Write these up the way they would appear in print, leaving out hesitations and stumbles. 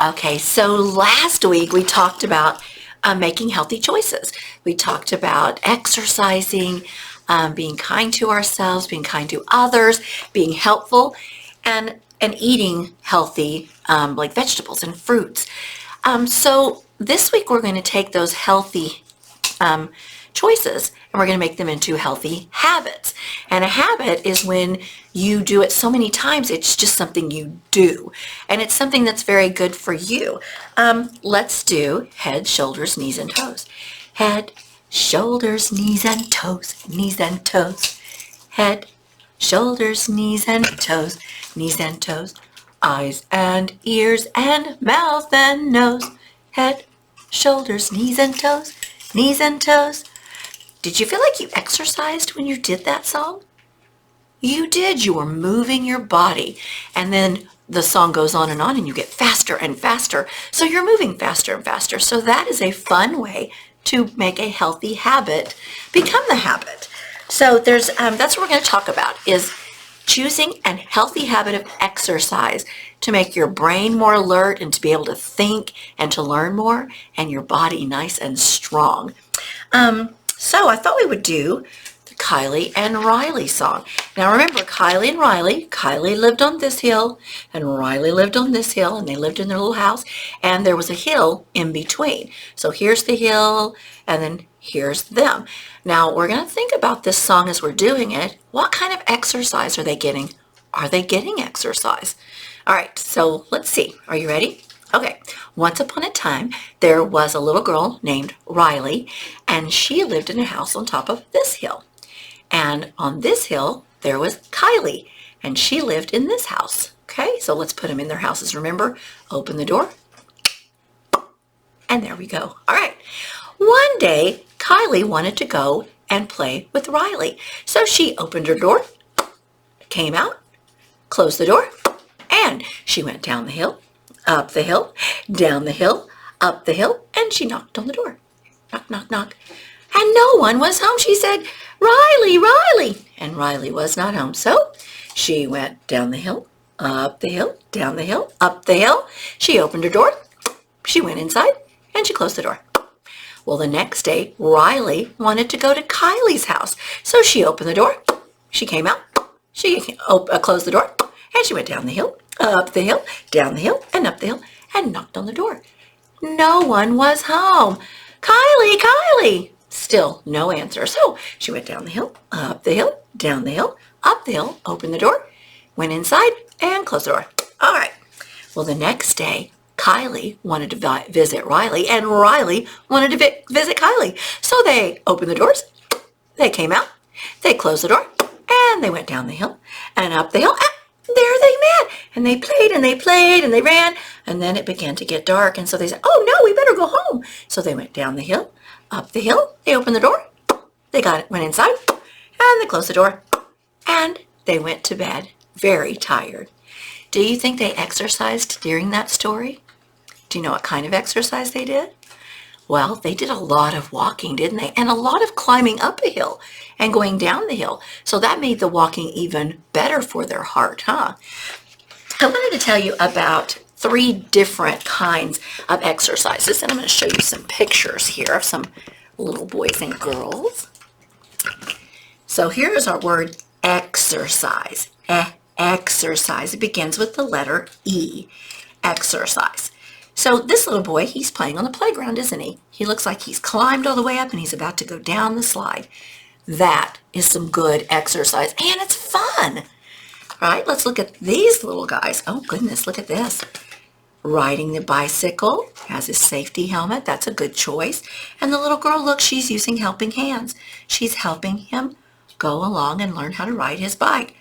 Okay, so last week we talked about making healthy choices. We talked about exercising, being kind to ourselves, being kind to others, being helpful, and eating healthy like vegetables and fruits. So this week we're going to take those healthy choices and we're going to make them into healthy habits. And a habit is when you do it so many times, it's just something you do. And it's something that's very good for you. Let's do head, shoulders, knees, and toes. Head, shoulders, knees, and toes, knees and toes. Head, shoulders, knees, and toes, knees and toes. Eyes and ears and mouth and nose. Head, shoulders, knees, and toes, knees and toes. Did you feel like you exercised when you did that song? You did. You were moving your body. And then the song goes on and you get faster and faster. So you're moving faster and faster. So that is a fun way to make a healthy habit become the habit. So that's what we're going to talk about is choosing a healthy habit of exercise to make your brain more alert and to be able to think and to learn more and your body nice and strong. So I thought we would do the Kylie and Riley song. Now remember, Kylie and Riley, Kylie lived on this hill and Riley lived on this hill, and they lived in their little house, and there was a hill in between. So here's the hill and then here's them. Now we're going to think about this song as we're doing it. What kind of exercise are they getting? Are they getting exercise? All right, so let's see. Are you ready? Okay, once upon a time, there was a little girl named Riley, and she lived in a house on top of this hill. And on this hill, there was Kylie, and she lived in this house. Okay, so let's put them in their houses. Remember, open the door, and there we go. All right, one day, Kylie wanted to go and play with Riley. So she opened her door, came out, closed the door, and she went down the hill, up the hill, down the hill, up the hill, and she knocked on the door. Knock, knock, knock. And no one was home. She said, Riley, Riley. And Riley was not home. So she went down the hill, up the hill, down the hill, up the hill. She opened her door. She went inside and she closed the door. Well, the next day, Riley wanted to go to Kylie's house. So she opened the door. She came out. She closed the door. And she went down the hill, up the hill, down the hill, and up the hill, and knocked on the door. No one was home. Kylie, Kylie. Still no answer. So she went down the hill, up the hill, down the hill, up the hill, opened the door, went inside, and closed the door. All right. Well, the next day, Kylie wanted to visit Riley, and Riley wanted to visit Kylie. So they opened the doors, they came out, they closed the door, and they went down the hill and up the hill. There they met, and they played, and they played, and they ran, and then it began to get dark, and so they said, oh, no, we better go home. So they went down the hill, up the hill, they opened the door, went inside, and they closed the door, and they went to bed, very tired. Do you think they exercised during that story? Do you know what kind of exercise they did? Well, they did a lot of walking, didn't they? And a lot of climbing up a hill and going down the hill. So that made the walking even better for their heart, huh? I wanted to tell you about 3 different kinds of exercises. And I'm going to show you some pictures here of some little boys and girls. So here's our word exercise. Exercise. It begins with the letter E. Exercise. So this little boy, he's playing on the playground, isn't he? He looks like he's climbed all the way up and he's about to go down the slide. That is some good exercise, and it's fun. All right, let's look at these little guys. Oh, goodness, look at this. Riding the bicycle, has his safety helmet. That's a good choice. And the little girl, look, she's using helping hands. She's helping him go along and learn how to ride his bike.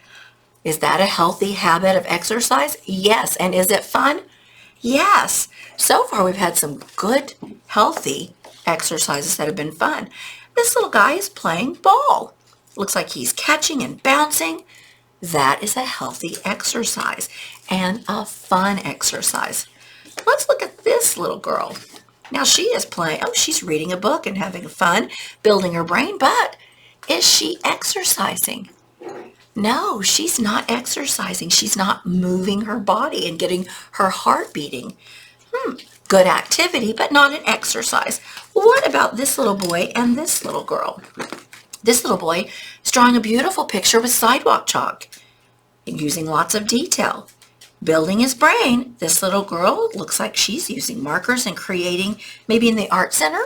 Is that a healthy habit of exercise? Yes. And is it fun? Yes. So far, we've had some good, healthy exercises that have been fun. This little guy is playing ball. Looks like he's catching and bouncing. That is a healthy exercise and a fun exercise. Let's look at this little girl. Now she is playing, she's reading a book and having fun, building her brain, but is she exercising? No, she's not exercising. She's not moving her body and getting her heart beating. Good activity, but not an exercise. What about this little boy and this little girl? This little boy is drawing a beautiful picture with sidewalk chalk, using lots of detail. Building his brain, this little girl looks like she's using markers and creating, maybe in the art center.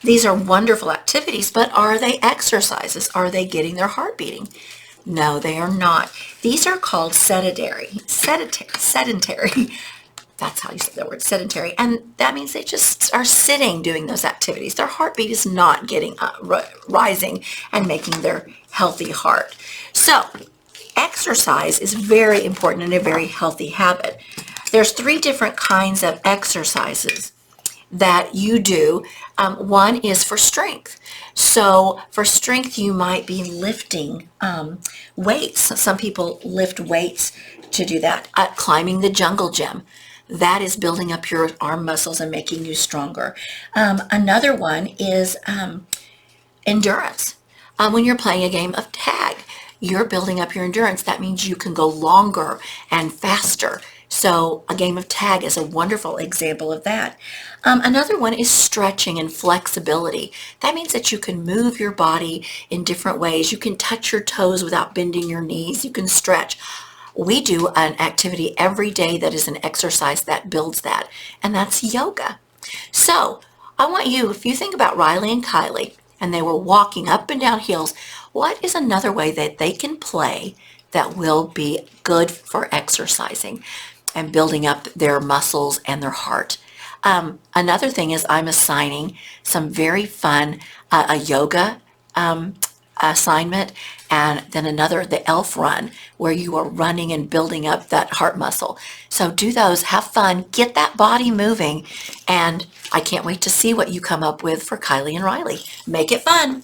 These are wonderful activities, but are they exercises? Are they getting their heart beating? No, they are not. These are called sedentary. That's how you say that word, sedentary. And that means they just are sitting doing those activities. Their heartbeat is not getting rising and making their healthy heart. So exercise is very important and a very healthy habit. There's 3 different kinds of exercises that you do. One is for strength. So for strength, you might be lifting weights. Some people lift weights to do that. Climbing the jungle gym. That is building up your arm muscles and making you stronger. Another one is endurance. When you're playing a game of tag, you're building up your endurance. That means you can go longer and faster. So a game of tag is a wonderful example of that. Another one is stretching and flexibility. That means that you can move your body in different ways. You can touch your toes without bending your knees. You can stretch. We do an activity every day that is an exercise that builds that, and that's yoga. So I want you, if you think about Riley and Kylie, and they were walking up and down hills, what is another way that they can play that will be good for exercising and building up their muscles and their heart? Another thing is I'm assigning some very fun, a yoga assignment, and then another, the elf run, where you are running and building up that heart muscle. So do those, have fun, get that body moving, and I can't wait to see what you come up with for Kylie and Riley. Make it fun.